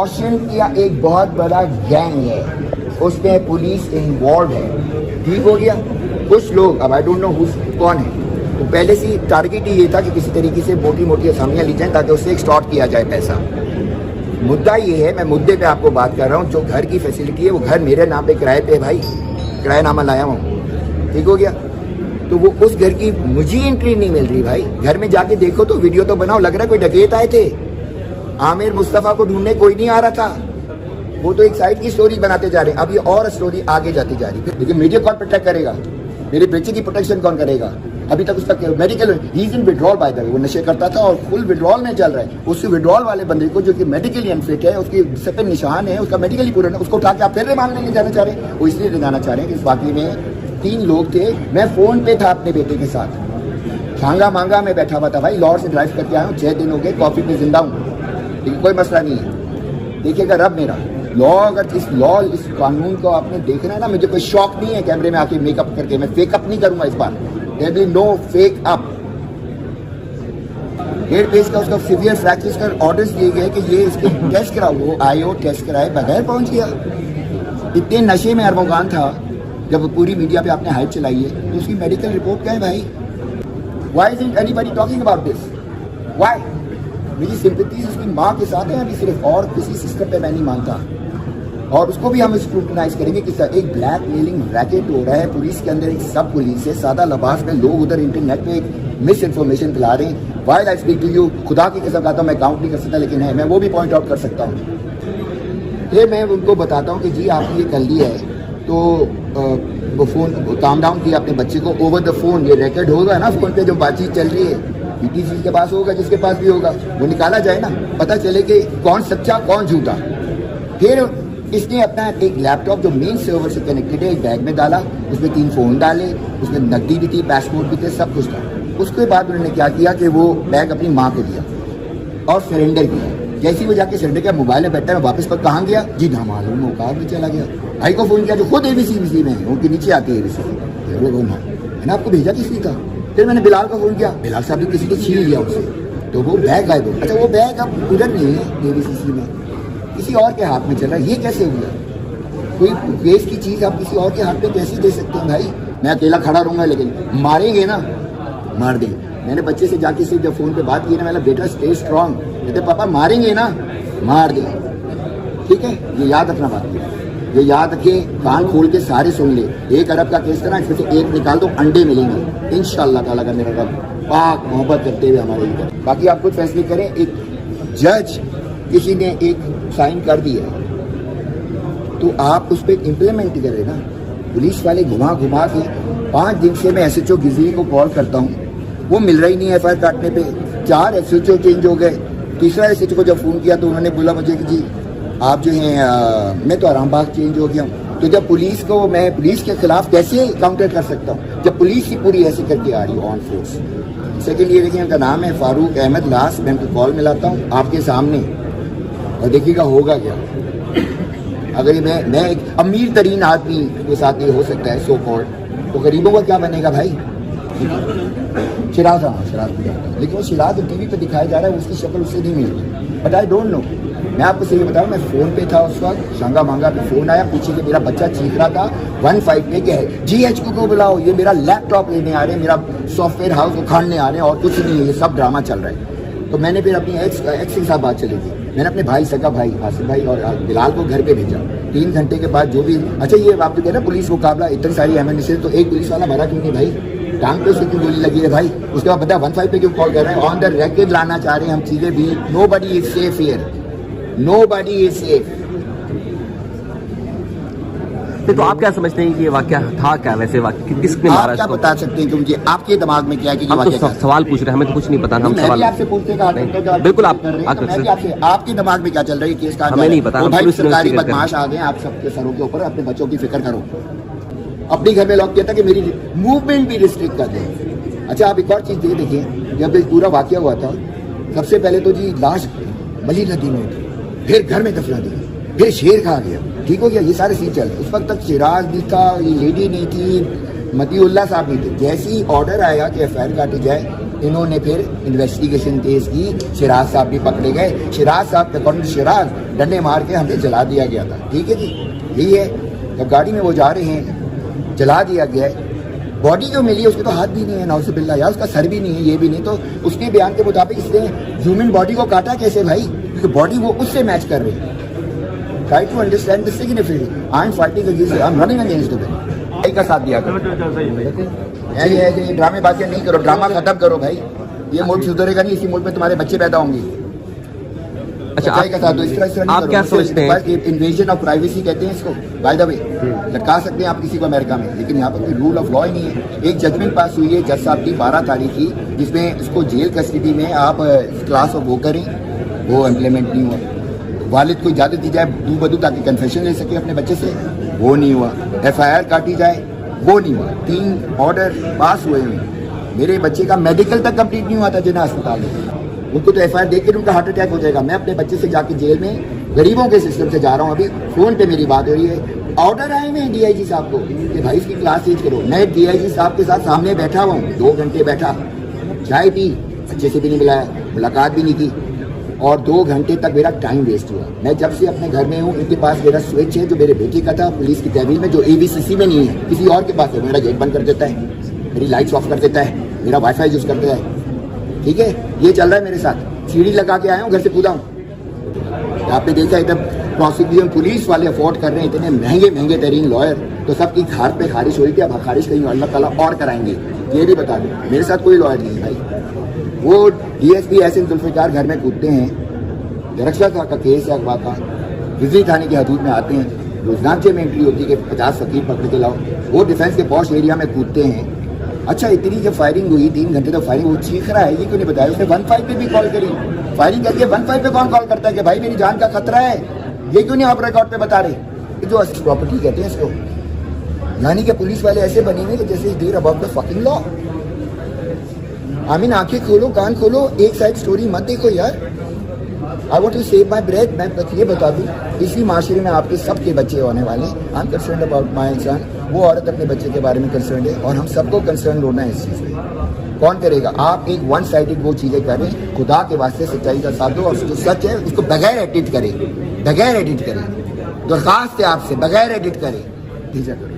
Extortion का एक बहुत बड़ा गैंग है, उसमें पुलिस इन्वॉल्व है। ठीक हो गया। कुछ लोग, अब आई डोंट नो कौन है, तो पहले से टारगेट ही ये था कि किसी तरीके से मोटी मोटी असामियाँ ली जाएं ताकि उससे एक्सटॉर्ट किया जाए पैसा। मुद्दा ये है, मैं मुद्दे पे आपको बात कर रहा हूँ, जो घर की फैसिलिटी है वो घर मेरे नाम पे किराए पे, भाई किरायानामा लाया हूँ। ठीक हो गया। तो वो उस घर की मुझे एंट्री नहीं मिल रही भाई। घर में जाके देखो तो वीडियो तो बनाओ, लग रहा है कोई डकैत आए थे। आमिर मुस्तफ़ा को ढूंढने कोई नहीं आ रहा था, वो तो एक साइड की स्टोरी बनाते जा रहे हैं। अब ये और स्टोरी आगे जाती जा रही है। लेकिन मीडिया कौन प्रोटेक्ट करेगा? मेरे बच्चे की प्रोटेक्शन कौन करेगा? अभी तक उसका medical he is in withdrawal by the way, वो नशे करता था और फुल विड्रॉल में चल रहा है। उस विड्रॉल वाले बंदे को जो कि मेडिकली अनफिट है, उसकी सर पे निशान है, उसका मेडिकली पूरा है, उसको उठा के आप फिर रिमांड ले जाना चाह रहे हैं। वो इसलिए ले जाना चाह रहे हैं कि इस वाकई में 3 लोग थे। मैं फोन पे था अपने बेटे के साथ, छांगा मांगा में बैठा हुआ था भाई। लाहौर से ड्राइव करके आया हूँ, 6 दिन हो गए, कॉफी पे जिंदा हूँ, लेकिन कोई मसला नहीं है। देखिएगा रब मेरा लॉ, अगर इस कानून को आपने देखना है ना, मुझे कोई शौक नहीं है कैमरे में आके मेकअप करके, मैं फेकअप नहीं करूंगा इस बार। There will no fake up. 1.5 page का उसका सीवियर फ्रैक्चर्स का ऑर्डर्स दिए गए कि ये इसके टेस्ट कराओ। वो आईओ टेस्ट कराए बगैर पहुंच गया। इतने नशे में अरमोगान था। जब पूरी मीडिया पे आपने हाइप चलाई है तो उसकी मेडिकल रिपोर्ट क्या है भाई? Why isn't anybody talking about this? Why? मेरी सिंपैथीज उसकी माँ के साथ है अभी सिर्फ, और किसी सिस्टम पे मैं नहीं मानता। और उसको भी हम स्क्रूटनाइज करेंगे कि एक ब्लैक मेलिंग रैकेट हो रहा है पुलिस के अंदर। एक सब पुलिस है, सादा लिबास में लोग उधर इंटरनेट पे एक मिस इन्फॉर्मेशन फैला रहे हैं। While I speak to you, खुदा की कसम खाता हूँ, मैं काउंट नहीं कर सकता, लेकिन है, मैं वो भी पॉइंट आउट कर सकता हूँ। फिर मैं उनको बताता हूँ कि जी आपने ये कर लिया है, तो वो फ़ोन काम डाउन किया अपने बच्चे को ओवर द फोन। ये रिकॉर्ड होगा ना फ़ोन पे जो बातचीत चल रही है, पीटीसी के पास होगा, जिसके पास भी होगा, वो निकाला जाए ना, पता चले कि कौन सच्चा कौन झूठा। फिर इसने अपना एक लैपटॉप जो मेन सर्वर से कनेक्टेड है एक बैग में डाला, उसमें 3 फ़ोन डाले, उसमें नकदी भी थी, पासपोर्ट भी थे, सब कुछ था। उसके बाद उन्होंने क्या किया कि वो बैग अपनी माँ को दिया और सरेंडर किया। जैसे वो जाके सरेंडर किया, मोबाइल में बैठा है, वापस पर कहाँ गया जी ना मालूम, वो कार में चला गया। भाई को फ़ोन किया जो खुद एबीसी में है, उनके नीचे आती है एबीसी, मैंने आपको भेजा किसी था। फिर मैंने बिलाल को फ़ोन किया, बिलाल साहब भी किसी ने छीन लिया उससे, तो वो बैग गायब हो। अच्छा वो बैग अब उधर नहीं है एबीसी में, किसी और के हाथ में चल रहा है। ये कैसे हुआ? कोई केस की चीज़ आप किसी और के हाथ में कैसे दे सकते हैं भाई? मैं अकेला खड़ा रहूँगा, लेकिन मारेंगे ना, मार देंगे। मैंने बच्चे से जाके सिर्फ जब फ़ोन पे बात की ना, मैंने बेटा स्टे स्ट्रॉन्ग, कहते पापा मारेंगे ना, मार देंगे। ठीक है, ये याद रखना बात है, ये याद रखिए, कान खोल के सारे सुन ले। 1 अरब का केस करना, इसमें से 1 निकाल दो, अंडे मिलेंगे इंशाअल्लाह ताला का मेरा रब पाक मोहब्बत करते हुए हमारे लिए। बाकी आप खुद फैसले करें। एक जज किसी ने एक साइन कर दिया तो आप उस पर इम्प्लीमेंट करें ना। पुलिस वाले घुमा घुमा के 5 दिन से मैं SHO गिजरी को कॉल करता हूँ, वो मिल रही नहीं है FIR काटने पे। 4 SHO चेंज हो गए। तीसरा SHO को जब फ़ोन किया तो उन्होंने बोला मुझे कि जी आप जो हैं मैं तो आरामबाग चेंज हो गया हूँ। तो जब पुलिस को, मैं पुलिस के खिलाफ कैसे काउंटर कर सकता हूँ जब पुलिस ही पूरी ऐसे करके आ रही है ऑन फोर्स। सेकेंड ये देखिए, उनका नाम है फारूक अहमद लास्ट। मैं उनको कॉल मिलाता हूँ आपके सामने और देखिएगा होगा क्या। अगर मैं एक अमीर तरीन आदमी के साथ ये हो सकता है सो कॉल्ड, तो गरीबों का क्या बनेगा भाई? शिराज, हाँ शिराज, लेकिन वो शिराज टीवी पे दिखाया जा रहा है, उसकी शक्ल उससे नहीं मिलती। बट आई डोंट नो, मैं आपको सही बता रहा हूँ, मैं फ़ोन पे था उस वक्त, शांगा मांगा पे फ़ोन आया, पीछे से मेरा बच्चा चीख रहा था 15 पे क्या है, GHQ को बुलाओ, ये मेरा लैपटॉप लेने आ रहे हैं, मेरा सॉफ्टवेयर हाउस उखाड़ने आ रहे हैं और कुछ नहीं है, ये सब ड्रामा चल रहा है। तो मैंने फिर अपनी एक्स के साथ बात चली थी। मैंने अपने भाई, सगा भाई आसिफ भाई और बिलाल को घर पे भेजा। 3 घंटे के बाद जो भी, अच्छा ये आप तो कह रहे हैं पुलिस मुकाबला, इतनी सारी एमएनसी, तो एक पुलिस वाला मरा क्यों नहीं भाई? टांग पे उसकी गोली लगी है भाई। उसके बाद पता है 15 पे क्यों कॉल कर रहे हैं? ऑन द रेकॉर्ड लाना चाह रहे हैं हम चीजें भी। Nobody is safe here, nobody is safe. तो आप क्या समझते हैं कि ये वाकया था क्या? वैसे वाकया किसने मारा? आप क्या बता सकते हैं कि मुझे आपके दिमाग में क्या है कि ये वाकया? तो सवाल पूछ रहे हैं, हमें तो कुछ नहीं पता। हम सवाल आपसे पूछते हैं, बिल्कुल आप आपके दिमाग में क्या चल रही है केस का? हमें नहीं पता। भाई सरकारी बदमाश आ गए आप सबके सरों के ऊपर, अपने बच्चों की फिक्र करो। अपने घर में लॉक किया था कि मेरी मूवमेंट भी रिस्ट्रिक्ट कर दें। अच्छा आप एक और चीज देखिए, जब पूरा वाकया हुआ था, सबसे पहले तो जी लाश बली नदी में थी, फिर घर में दफना दी, फिर शेर खा गया। ठीक हो गया, ये सारे सीन चल रहे। उस वक्त तक सिराज भी था, ये लेडी नहीं थी, मतीउल्लाह साहब नहीं थे। जैसे ही ऑर्डर आया कि FIR काटी जाए, इन्होंने फिर इन्वेस्टिगेशन तेज की, शिराज साहब भी पकड़े गए। शिराज साहब अकॉर्डिंग टू शिराज डंडे मार के हमें जला दिया गया था। ठीक है जी, यही है। जब गाड़ी में वो जा रहे हैं, जला दिया गया है। बॉडी जो मिली है उसके तो हाथ भी नहीं है, नाउजुबिल्लाह, या उसका सर भी नहीं है, ये भी नहीं। तो उसके बयान के मुताबिक इसने ह्यूमन बॉडी को काटा कैसे भाई? क्योंकि बॉडी वो उससे मैच कर रही है। Try to understand the significance. I am fighting against, I am running against the भाई का साथ दिया करो। ये ड्रामेबाजियां नहीं करो, ड्रामा खत्म करो भाई। ये मुल्क सुधरेगा नहीं, इसी मुल्क में तुम्हारे बच्चे पैदा होंगे। अच्छा, का साथ दो, इस तरह नहीं आप करो। क्या सोचते हैं? इन्वेजन ऑफ प्राइवेसी कहते हैं इसको। बाय द वे लटका सकते हैं आप किसी को अमेरिका में, लेकिन यहाँ पर कोई रूल ऑफ लॉ ही नहीं है। एक जजमेंट पास हुई है जज साहब की 12 तारीख की, जिसमें उसको जेल कस्टडी में आप क्लास ऑफ वो करें, वो इम्प्लीमेंट नहीं हुआ। वालिद को इजाजत दी जाए दू बदू ताकि कन्फेशन ले सके अपने बच्चे से, वो नहीं हुआ। FIR काटी जाए, वो नहीं हुआ। 3 ऑर्डर पास हुए हैं। मेरे बच्चे का मेडिकल तक कंप्लीट नहीं हुआ था जिन्ना अस्पताल में। उनको तो FIR देख कर उनका हार्ट अटैक हो जाएगा। मैं अपने बच्चे से जाके जेल में गरीबों के सिस्टम से जा रहा हूँ। अभी फोन पे मेरी बात हो रही है, ऑर्डर आए हुए हैं DIG साहब को कि भाई इसकी क्लास चेंज करो। मैं DIG साहब के साथ सामने बैठा हुआ हूँ, 2 घंटे बैठा, चाय पी, अच्छे से भी नहीं मिलाया, मुलाकात भी नहीं की, और 2 घंटे तक मेरा टाइम वेस्ट हुआ। मैं जब से अपने घर में हूँ, इनके पास मेरा स्विच है जो मेरे बेटे का था पुलिस की तहवील में, जो ABCC में नहीं है, किसी और के पास है। मेरा गेट बंद कर देता है, मेरी लाइट्स ऑफ कर देता है, मेरा वाईफाई यूज करता है। ठीक है, ये चल रहा है मेरे साथ। सीढ़ी लगा के आया हूँ, घर से कूदा हूँ। आपने देखा एकदम प्रोसिक्यूशन पुलिस वाले अफोर्ड कर रहे हैं इतने महंगे महंगे तरीन लॉयर, तो सबकी घर पे खारिश हुई थी। अब खारिश कहीं अल्लाह ताला और कराएंगे, ये भी बता दें। मेरे साथ कोई लॉयर नहीं है भाई। वो DSP एहसन जुल्फिकार घर में कूदते हैं, दरख्शा का केस है अगवा का, बिजली थाने की हदूद में आते हैं, रोजनामचे में एंट्री होती है कि 50 फकीर पकड़ के लाओ। वो डिफेंस के पॉश एरिया में कूदते हैं। अच्छा, इतनी जब फायरिंग हुई 3 घंटे तक फायरिंग, वो चीख रहा है, ये क्यों नहीं बताया? उसने 15 पे भी कॉल करी। फायरिंग करके 15 पे कौन कॉल करता है कि भाई मेरी जान का खतरा है? ये क्यों नहीं आप रिकॉर्ड पे बता रहे? ये जो प्रॉपर्टी कहते हैं इसको, यानी कि पुलिस वाले ऐसे बने हुए कि जैसे देर अबाउट द फकिंग लॉ। आमीन, आंखें खोलो, कान खोलो, एक साइड स्टोरी मत देखो यार। I want to save my breath. मैं ये बता दूँ, इसी माशरे में आपके सबके बच्चे होने वाले। I am concern about my इंसान। वो औरत अपने बच्चे के बारे में कंसर्न है, और हम सबको कंसर्न होना है इस चीज़ में। कौन करेगा? आप एक 1 साइडेड वो चीज़ें करें। खुदा के वास्ते सच्चाई का साथ दो, और जो सच है उसको बगैर एडिट करें, बगैर एडिट करें। दरखास्त है आपसे, बगैर एडिट करें, भेजा करो।